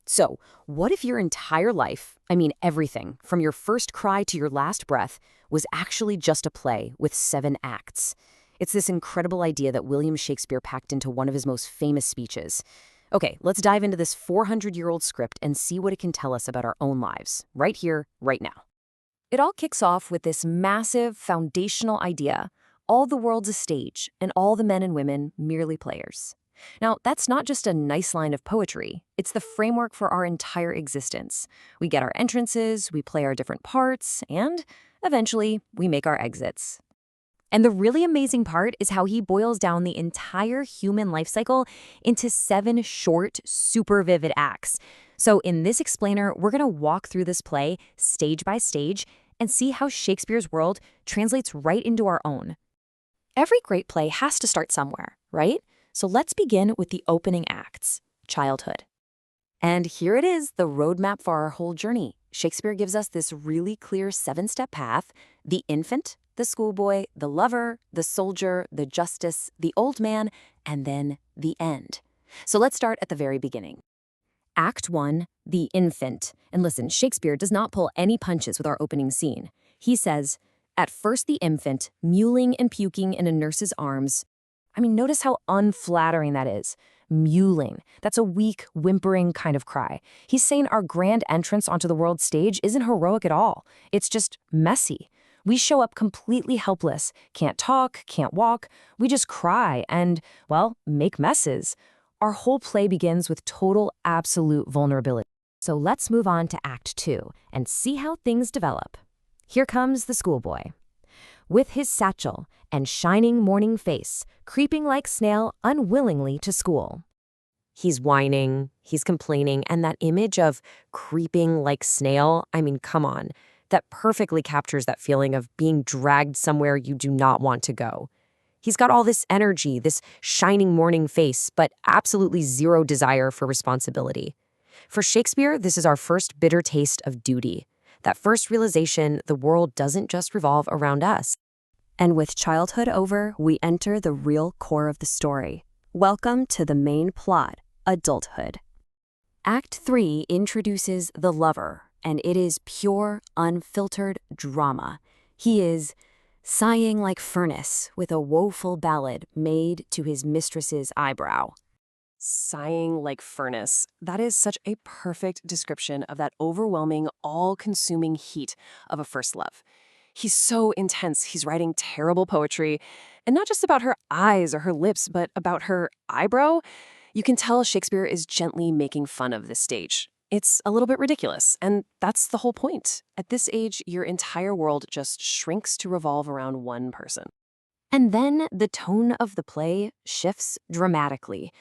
So, what if your entire life, I mean everything, from your first cry to your last breath, was actually just a play with 7 acts? It's this incredible idea that William Shakespeare packed into one of his most famous speeches. Okay, let's dive into this 400-year-old script and see what it can tell us about our own lives, right here, right now. It all kicks off with this massive, foundational idea. All the world's a stage, and all the men and women merely players. Now, that's not just a nice line of poetry. It's the framework for our entire existence. We get our entrances, we play our different parts, and eventually, we make our exits. And the really amazing part is how he boils down the entire human life cycle into 7 short, super vivid acts. So in this explainer, we're going to walk through this play stage by stage and see how Shakespeare's world translates right into our own. Every great play has to start somewhere, right? So let's begin with the opening acts, childhood. And here it is, the roadmap for our whole journey. Shakespeare gives us this really clear 7-step path: the infant, the schoolboy, the lover, the soldier, the justice, the old man, and then the end. So let's start at the very beginning. Act 1, the infant. And listen, Shakespeare does not pull any punches with our opening scene. He says, "At first the infant, mewling and puking in a nurse's arms." I mean, notice how unflattering that is. Mewling. That's a weak, whimpering kind of cry. He's saying our grand entrance onto the world stage isn't heroic at all. It's just messy. We show up completely helpless, can't talk, can't walk. We just cry and, well, make messes. Our whole play begins with total, absolute vulnerability. So let's move on to Act 2 and see how things develop. Here comes the schoolboy. With his satchel and shining morning face, creeping like snail unwillingly to school. He's whining, he's complaining, and that image of creeping like snail, I mean, come on. That perfectly captures that feeling of being dragged somewhere you do not want to go. He's got all this energy, this shining morning face, but absolutely zero desire for responsibility. For Shakespeare, this is our first bitter taste of duty. That first realization the world doesn't just revolve around us. And with childhood over, we enter the real core of the story. Welcome to the main plot, adulthood. Act 3 introduces the lover, and it is pure, unfiltered drama. He is sighing like furnace with a woeful ballad made to his mistress's eyebrow. Sighing like furnace. That is such a perfect description of that overwhelming, all-consuming heat of a first love. He's so intense. He's writing terrible poetry, and not just about her eyes or her lips, but about her eyebrow. You can tell Shakespeare is gently making fun of this stage. It's a little bit ridiculous, and that's the whole point. At this age, your entire world just shrinks to revolve around one person. And then the tone of the play shifts dramatically.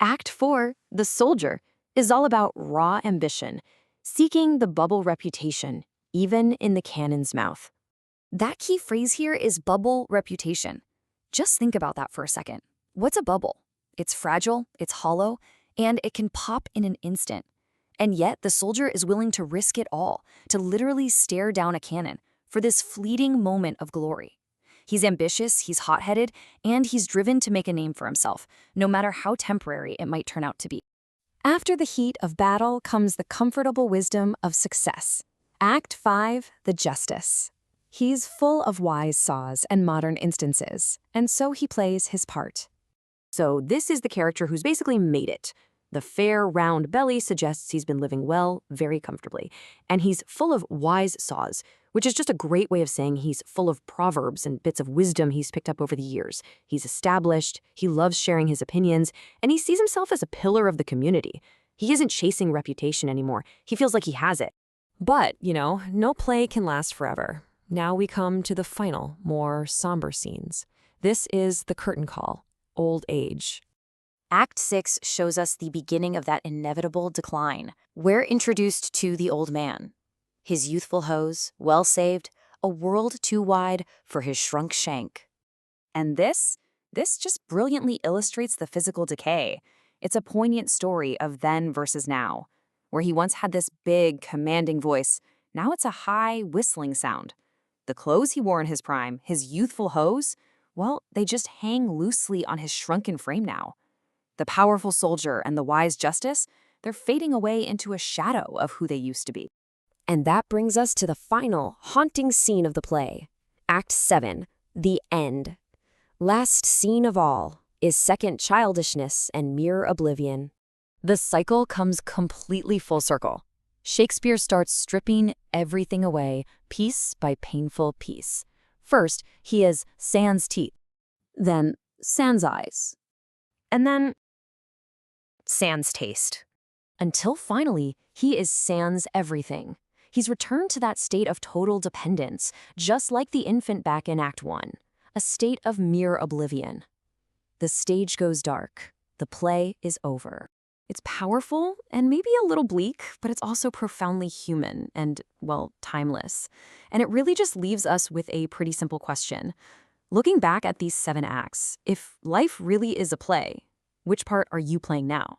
Act 4, the soldier, is all about raw ambition, seeking the bubble reputation, even in the cannon's mouth. That key phrase here is bubble reputation. Just think about that for a second. What's a bubble? It's fragile, it's hollow, and it can pop in an instant. And yet the soldier is willing to risk it all, to literally stare down a cannon for this fleeting moment of glory. He's ambitious, he's hot-headed, and he's driven to make a name for himself, no matter how temporary it might turn out to be. After the heat of battle comes the comfortable wisdom of success. Act 5, the justice. He's full of wise saws and modern instances, and so he plays his part. So this is the character who's basically made it. The fair, round belly suggests he's been living well, very comfortably, and he's full of wise saws, which is just a great way of saying he's full of proverbs and bits of wisdom he's picked up over the years. He's established, he loves sharing his opinions, and he sees himself as a pillar of the community. He isn't chasing reputation anymore. He feels like he has it. But, no play can last forever. Now we come to the final, more somber scenes. This is the curtain call, old age. Act 6 shows us the beginning of that inevitable decline. We're introduced to the old man. His youthful hose, well saved, a world too wide for his shrunk shank. And this just brilliantly illustrates the physical decay. It's a poignant story of then versus now. Where he once had this big, commanding voice, now it's a high, whistling sound. The clothes he wore in his prime, his youthful hose, well, they just hang loosely on his shrunken frame now. The powerful soldier and the wise justice, They're fading away into a shadow of who they used to be. And that brings us to the final, haunting scene of the play. Act 7, the end. Last scene of all is second childishness and mere oblivion. The cycle comes completely full circle. Shakespeare starts stripping everything away, piece by painful piece. First, he is sans teeth, then sans eyes, and then sans taste. Until finally, he is sans everything. He's returned to that state of total dependence, just like the infant back in Act 1, a state of mere oblivion. The stage goes dark. The play is over. It's powerful and maybe a little bleak, but it's also profoundly human and, well, timeless. And it really just leaves us with a pretty simple question. Looking back at these 7 acts, if life really is a play, which part are you playing now?